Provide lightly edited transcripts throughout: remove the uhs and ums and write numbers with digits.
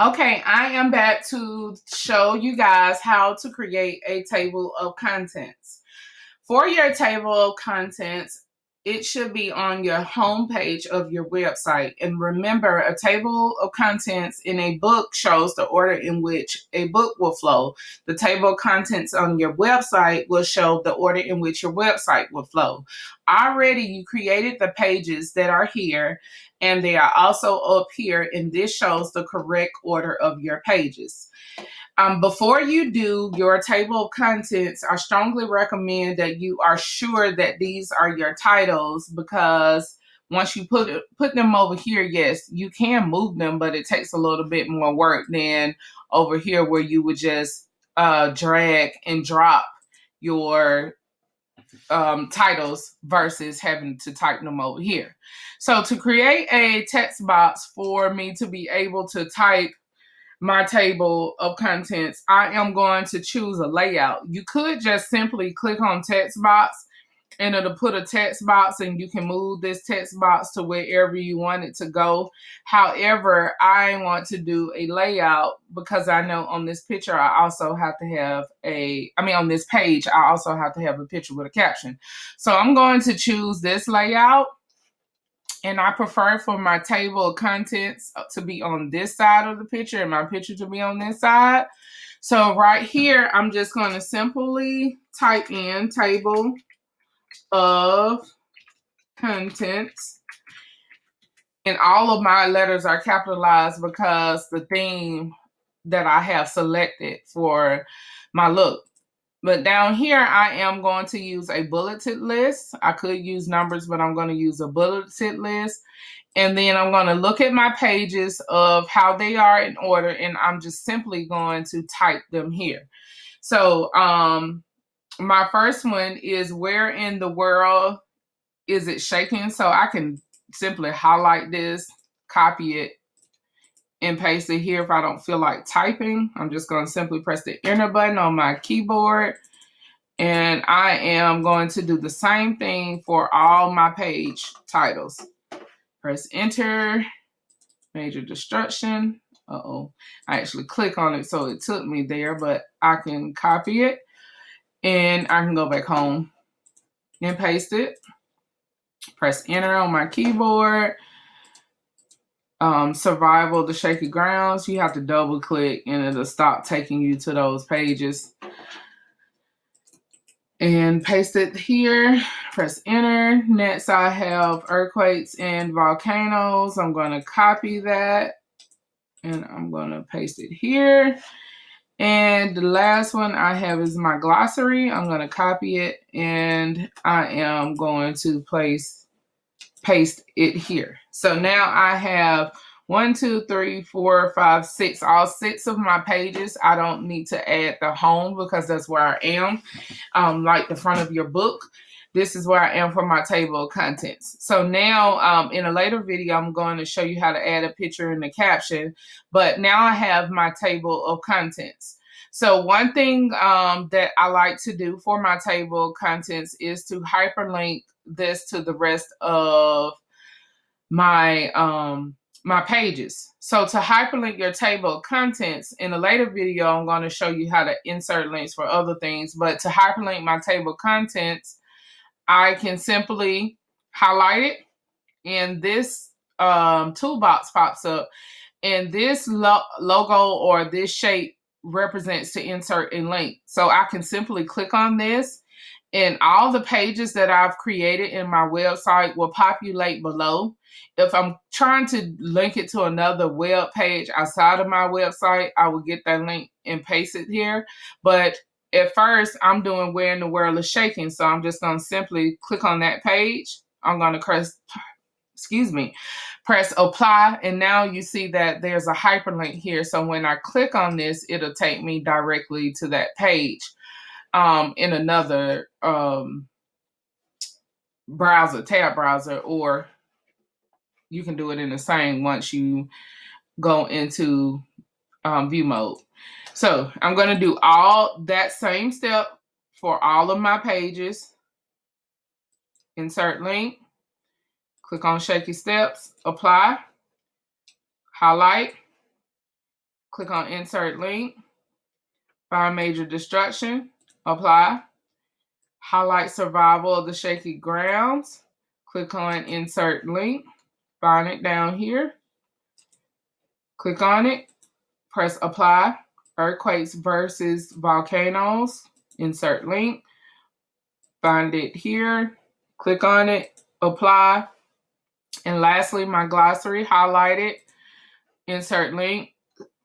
Okay, I am back to show you guys how to create a table of contents. For your table of contents, it should be on your home page of your website. And remember, a table of contents in a book shows the order in which a book will flow. The table of contents on your website will show the order in which your website will flow. Already, you created the pages that are here, and they are also up here, and this shows the correct order of your pages. Before you do your table of contents, I strongly recommend that you are sure that these are your titles, because once you put them over here, yes, you can move them, but it takes a little bit more work than over here where you would just drag and drop your titles versus having to type them over here. So to create a text box for me to be able to type my table of contents, I am going to choose a layout. You could just simply click on text box and it'll put a text box, and you can move this text box to wherever you want it to go. However, I want to do a layout because I know on this picture I also have to have on this page I also have to have a picture with a caption. So I'm going to choose this layout, and I prefer for my table of contents to be on this side of the picture and my picture to be on this side. So right here, I'm just going to simply type in table of contents. And all of my letters are capitalized because the theme that I have selected for my look. But down here, I am going to use a bulleted list. I could use numbers, but I'm going to use a bulleted list. And then I'm going to look at my pages of how they are in order, and I'm just simply going to type them here. So my first one is, where in the world is it shaking? So I can simply highlight this, copy it, and paste it here if I don't feel like typing. I'm just going to simply press the enter button on my keyboard. And I am going to do the same thing for all my page titles. Press enter, major destruction. Uh-oh. I actually click on it, so it took me there, but I can copy it and I can go back home and paste it. Press enter on my keyboard. Survival, the shaky grounds. You have to double click and it'll stop taking you to those pages. And paste it here. Press enter. Next, I have earthquakes and volcanoes. I'm going to copy that and I'm going to paste it here. And the last one I have is my glossary. I'm going to copy it and I am going to paste it here. So now I have 1, 2, 3, 4, 5, 6, all 6 of my pages. I don't need to add the home because that's where I am, like the front of your book. This is where I am for my table of contents. So now in a later video, I'm going to show you how to add a picture in the caption. But now I have my table of contents. So one thing that I like to do for my table of contents is to hyperlink this to the rest of my my pages. So to hyperlink your table of contents, in a later video, I'm going to show you how to insert links for other things. But to hyperlink my table of contents, I can simply highlight it, and this toolbox pops up. And this logo or this shape represents to insert a link. So I can simply click on this, and all the pages that I've created in my website will populate below. If I'm trying to link it to another web page outside of my website, I will get that link and paste it here. But at first, I'm doing where in the world is shaking. So I'm just going to simply click on that page. I'm going to press apply, and now you see that there's a hyperlink here. So when I click on this, it'll take me directly to that page in another tab browser, or you can do it in the same once you go into view mode. So I'm going to do all that same step for all of my pages. Insert link, click on shaky steps, apply, highlight, Click on Insert Link. Find Major Destruction. Apply. Highlight Survival of the Shaky Grounds. Click on Insert Link. Find it down here. Click on it. Press Apply. Earthquakes versus Volcanoes. Insert link. Find it here. Click on it. Apply. And lastly, my glossary. Highlight it. Insert link.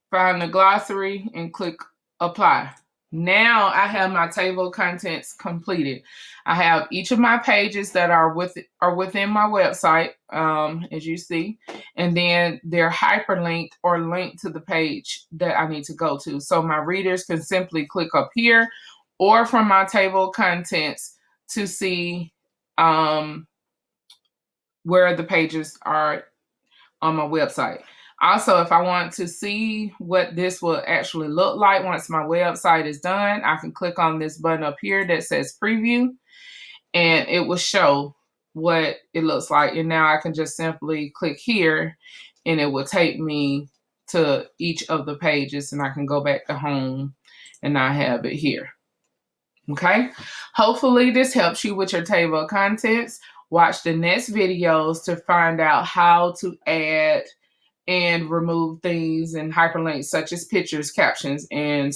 Find the glossary and click Apply. Now I have my table of contents completed. I have each of my pages that are within my website, as you see, and then they're hyperlinked or linked to the page that I need to go to. So my readers can simply click up here or from my table of contents to see where the pages are on my website. Also, if I want to see what this will actually look like once my website is done, I can click on this button up here that says Preview, and it will show what it looks like. And now I can just simply click here, and it will take me to each of the pages, and I can go back to home, and I have it here. Okay? Hopefully this helps you with your table of contents. Watch the next videos to find out how to add and remove things and hyperlinks such as pictures, captions, and